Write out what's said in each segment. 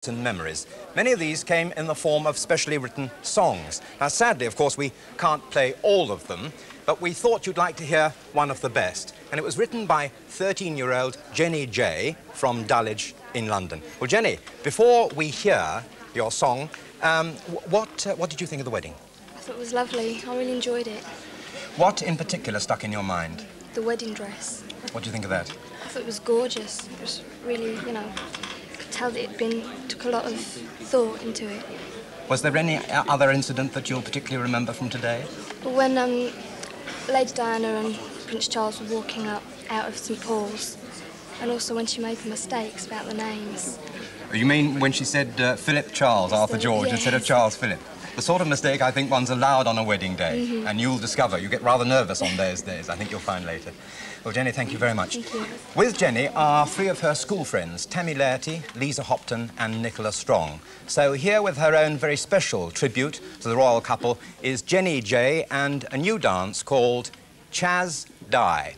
and memories. Many of these came in the form of specially written songs. Now, sadly, of course, we can't play all of them, but we thought you'd like to hear one of the best. And it was written by 13-year-old Jenny J from Dulwich in London. Well, Jenny, before we hear your song, what did you think of the wedding? I thought it was lovely. I really enjoyed it. What in particular stuck in your mind? The wedding dress. What do you think of that? I thought it was gorgeous. It was really, you know, could tell that took a lot of thought into it. Was there any other incident that you'll particularly remember from today? When Lady Diana and Prince Charles were walking out of St Paul's, and also when she made the mistakes about the names. You mean when she said Philip Charles, Arthur George, instead of Charles Philip? The sort of mistake I think one's allowed on a wedding day, and you'll discover. You get rather nervous on those days, I think you'll find later. Well, Jenny, thank you very much. Thank you. With Jenny are three of her school friends, Tammy Laerty, Lisa Hopton and Nicola Strong. So here with her own very special tribute to the royal couple is Jenny J and a new dance called Chaz Die.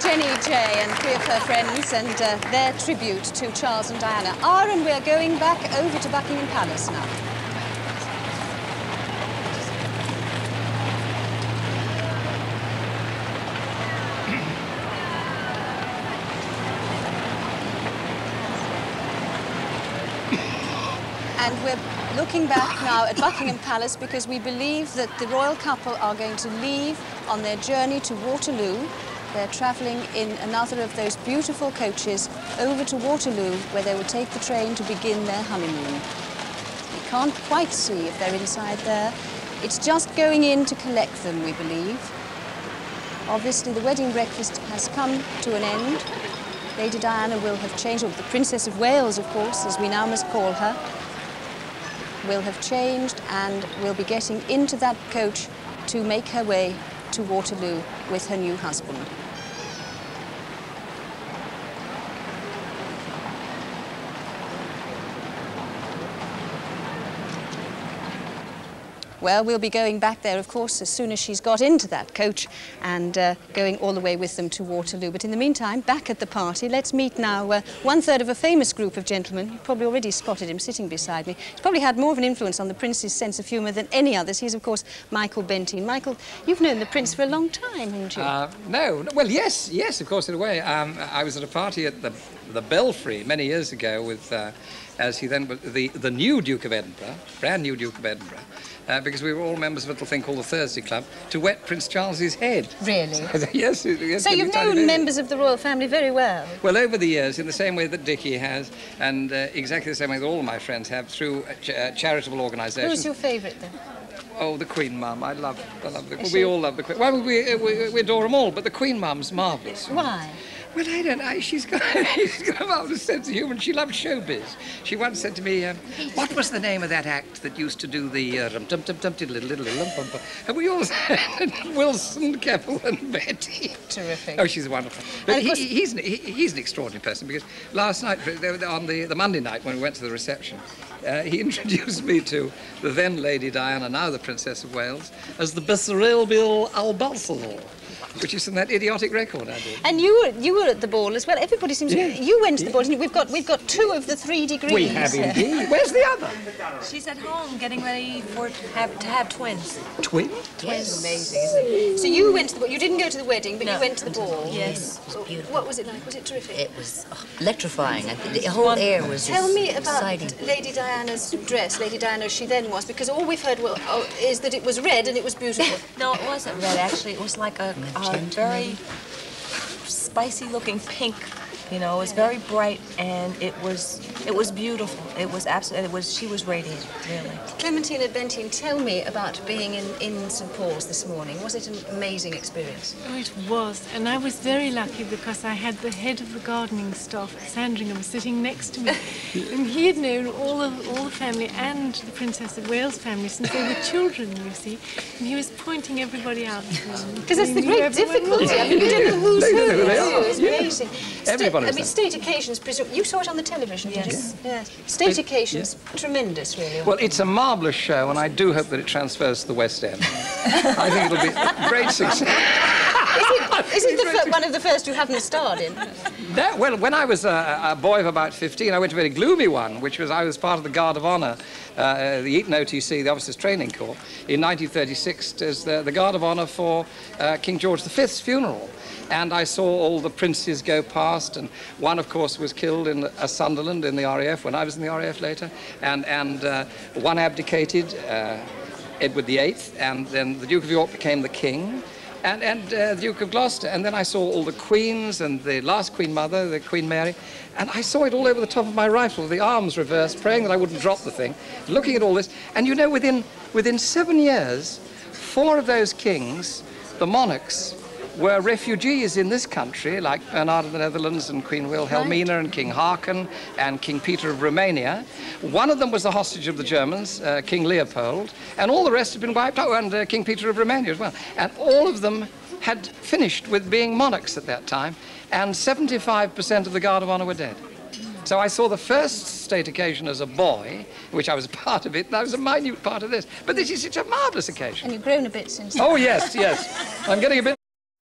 Jenny J and three of her friends and their tribute to Charles and Diana are, and we're going back over to Buckingham Palace now. And we're looking back now at Buckingham Palace because we believe that the royal couple are going to leave on their journey to Waterloo. They're travelling in another of those beautiful coaches over to Waterloo, where they will take the train to begin their honeymoon. We can't quite see if they're inside there. It's just going in to collect them, we believe. Obviously, the wedding breakfast has come to an end. Lady Diana will have changed, or the Princess of Wales, of course, as we now must call her, will have changed and will be getting into that coach to make her way to Waterloo with her new husband. Well, we'll be going back there, of course, as soon as she's got into that coach and going all the way with them to Waterloo. But in the meantime, back at the party, let's meet now one-third of a famous group of gentlemen. You've probably already spotted him sitting beside me. He's probably had more of an influence on the Prince's sense of humour than any others. He's, of course, Michael Benteen. Michael, you've known the Prince for a long time, haven't you? No. Well, yes, of course, in a way. I was at a party at the Belfry many years ago with, as he then was, the new Duke of Edinburgh, brand new Duke of Edinburgh, because we were all members of a little thing called the Thursday Club, to wet Prince Charles's head. Really? Yes. So you've known members of the royal family very well? Well, over the years, in the same way that Dickie has, and exactly the same way that all of my friends have, through charitable organisations. Who's your favourite, then? Oh, the Queen Mum. I love the we all love the Queen. Well, we adore them all, but the Queen Mum's marvellous. Why? Well, I don't know. She's got a marvellous sense of humour. She loves showbiz. She once said to me, what was the name of that act that used to do the and we all said Wilson, Keppel and Betty. Terrific. Oh, she's wonderful. But he's an extraordinary person, because last night, on the Monday night when we went to the reception, he introduced me to the then Lady Diana, now the Princess of Wales, as the Bessarabia Albassador, which is from that idiotic record I did. And you were at the ball as well. Everybody seems to... You went to the ball, didn't you? We've got 2 of the 3 degrees. We have indeed. Where's the other? She's at home getting ready to have twins. Twins? Yes. Amazing, isn't it? So you went to the ball. You didn't go to the wedding, but you went to the ball. Yes. It was beautiful. What was it like? Was it terrific? It was electrifying. I think the whole air was Tell me about exciting. Lady Diana's dress, Lady Diana as she then was, because all we've heard is that it was red and it was beautiful. No, it wasn't red, actually. It was like a very spicy-looking pink. You know, it was very bright, and it was beautiful. It was absolutely, she was radiant, really. Clementina Benteen, tell me about being in St Paul's this morning. Was it an amazing experience? Oh, it was, and I was very lucky because I had the head of the gardening staff at Sandringham sitting next to me, and he had known all the family and the Princess of Wales family since they were children, you see, and he was pointing everybody out to them. Because that's the great difficulty. I mean, you don't know who's who. It's amazing. Everybody. I mean, state occasions, you saw it on the television, did you? Yes. State occasions, tremendous, really. Well, it's a marvellous show, and I do hope that it transfers to the West End. I think it'll be a great success. Is it one of the first you haven't starred in? No, well, when I was a boy of about 15, I went to a very gloomy one, which was I was part of the Guard of Honour, the Eton OTC, the Officers Training Corps, in 1936 as the Guard of Honour for King George V's funeral. And I saw all the princes go past, and one, of course, was killed in Sunderland in the RAF when I was in the RAF later, and one abdicated, Edward VIII, and then the Duke of York became the king, and the Duke of Gloucester, and then I saw all the queens and the last Queen Mother, the Queen Mary, and I saw it all over the top of my rifle, the arms reversed, praying that I wouldn't drop the thing, looking at all this, and you know, within 7 years, 4 of those kings, the monarchs, were refugees in this country, like Bernard of the Netherlands and Queen Wilhelmina and King Haakon and King Peter of Romania. One of them was the hostage of the Germans, King Leopold, and all the rest had been wiped out, and King Peter of Romania as well. And all of them had finished with being monarchs at that time, and 75% of the Guard of Honour were dead. So I saw the first state occasion as a boy, in which I was a part of it, and I was a minute part of this. But this is such a marvellous occasion. And you've grown a bit since then. Oh, yes, yes. I'm getting a bit